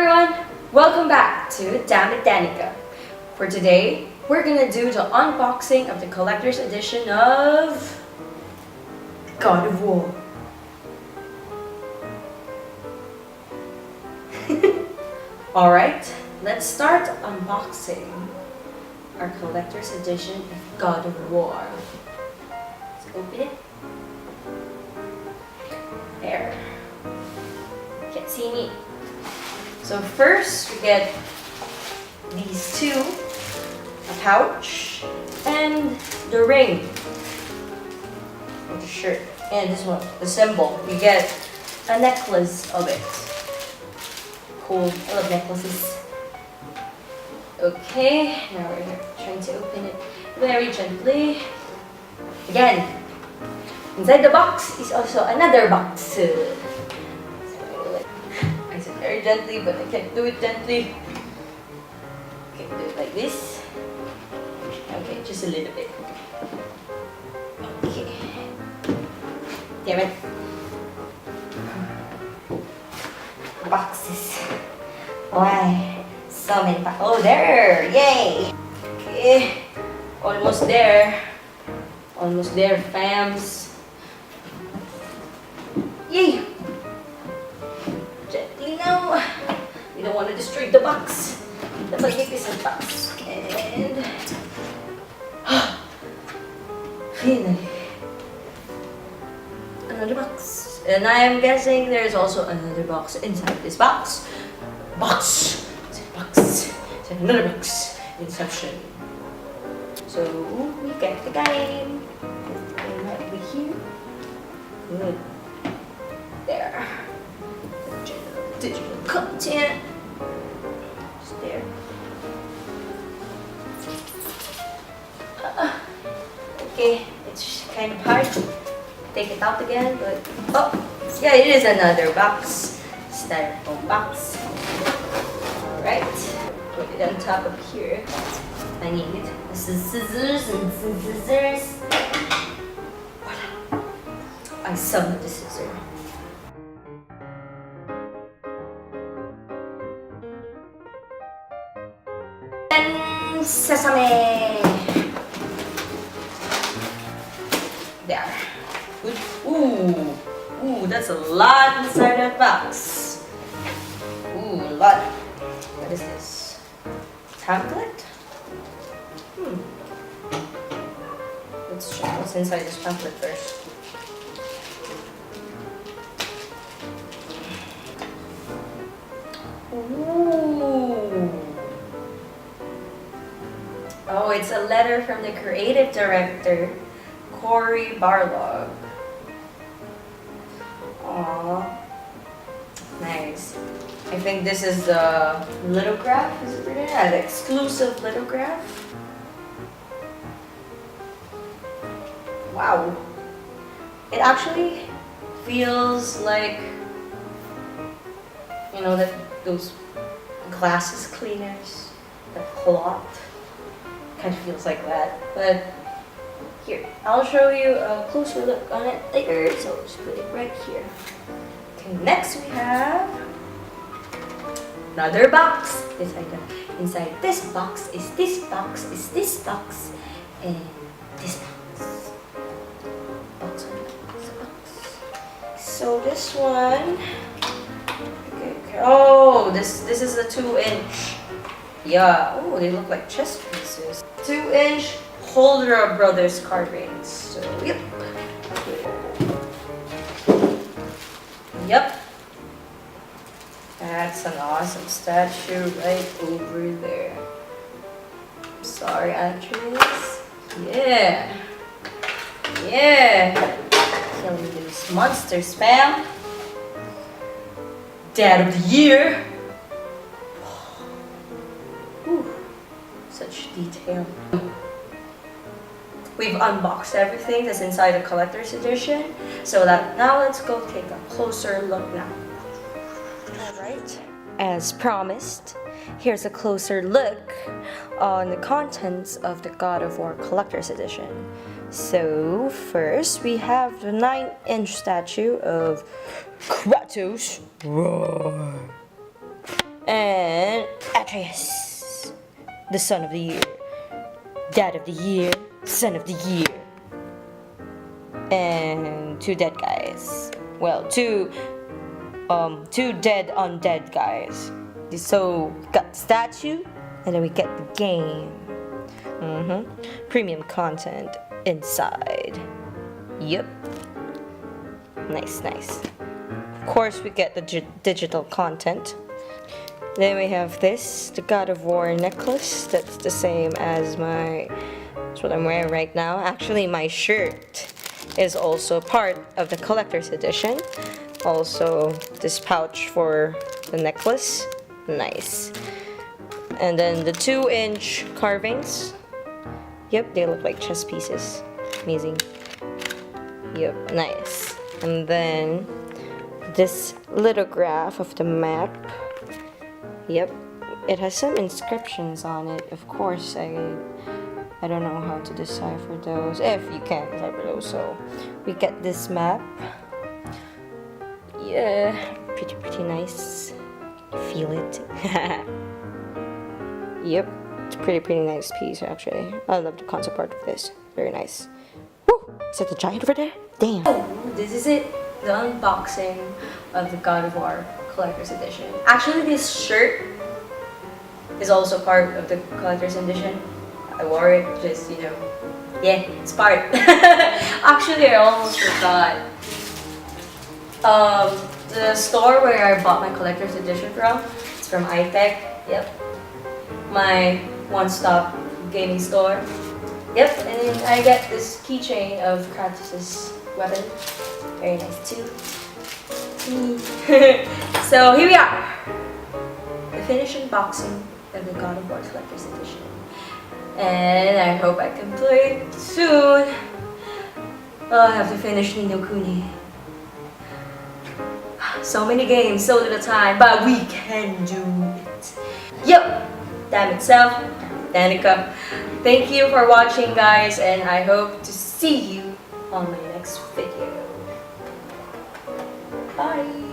everyone! Welcome back to DammitDanica. For today, we're gonna do the unboxing of the collector's edition of God of War. Alright, let's start unboxing our collector's edition of God of War. Let's open it. There. Can't see me. So first we get these two, a pouch, and the ring, and the shirt, and this one, the symbol. We get a necklace of it. Cool, I love necklaces. Okay, now we're trying to open it very gently. Again, inside the box is also another box. I said very gently, but I can't do it gently. Okay, do it like this. Okay, just a little bit. Okay. Damn it. Boxes. Why? So many boxes. Oh, there! Yay! Okay. Almost there. Almost there, fams. Yay! Gently now. We don't want to destroy the box. The magnificent box. And finally, another box. And I am guessing there's also another box inside this box. Box! It's a box. It's another box. Inception. So we get the game. The game right over here. Good. There. Digital content. Just there. Okay, it's kind of hard to take it out again, but oh, yeah, it is another box. Styrofoam box. Alright, put it on top of here. I need scissors and scissors. Voila. I summoned the scissor. And sesame. There. Good. Ooh, that's a lot inside that box. Ooh, a lot. What is this? Pamphlet? Let's check what's inside this pamphlet first. Ooh. Oh, it's a letter from the creative director, Cory Barlog. Aww. Nice. I think this is the lithograph, is it written? Yeah, the exclusive lithograph. Wow. It actually feels like, you know, that those glasses cleaners, the cloth, kind of feels like that. But here, I'll show you a closer look on it later, so just put it right here. Okay, next we have another box. Inside this box is this box, is this box, and this box. Box. So this one, okay. Oh, this is a 2-inch. Yeah. Oh, they look like chess pieces. 2-inch Holder Brothers card rings. So yep. Yep. That's an awesome statue right over there. Sorry, actress. Yeah. Yeah. Killing these monsters, fam. Dad of the year. Whew. Such detail. We've unboxed everything that's inside the collector's edition. So that now let's go take a closer look now. Alright, as promised, here's a closer look on the contents of the God of War Collector's Edition. So first we have the 9-inch statue of Kratos. And Atreus, the son of the year, dad of the year, son of the year. And 2 dead guys. Well, two dead undead guys. So got the statue, and then we get the game. Premium content inside. Yep. Nice. Of course, we get the digital content. Then we have this, the God of War necklace. That's the same as that's what I'm wearing right now. Actually, my shirt is also part of the collector's edition. Also, this pouch for the necklace. Nice. And then the 2-inch carvings. Yep, they look like chess pieces. Amazing. Yep, nice. And then this lithograph of the map. Yep, it has some inscriptions on it. Of course, I don't know how to decipher those. If you can decipher those, so we get this map. Yeah, pretty nice. Feel it. Yep, it's pretty nice piece actually. I love the concept art of this. Very nice. Woo! Is that the giant over there? Damn. Oh, this is it. The unboxing of the God of War Collector's Edition. Actually, this shirt is also part of the Collector's Edition. I wore it just, yeah, it's part. Actually, I almost forgot. The store where I bought my Collector's Edition from, it's from iTech. Yep. My one-stop gaming store. Yep, and I get this keychain of Kratos' weapon. Very nice too. So here we are. The finished unboxing of the God of War Collector's Edition. And I hope I can play it soon. Oh, I have to finish Ni no Kuni. So many games, so little time, but we can do it. Yep, damn itself, Danica. Thank you for watching, guys, and I hope to see you on my next video. Bye.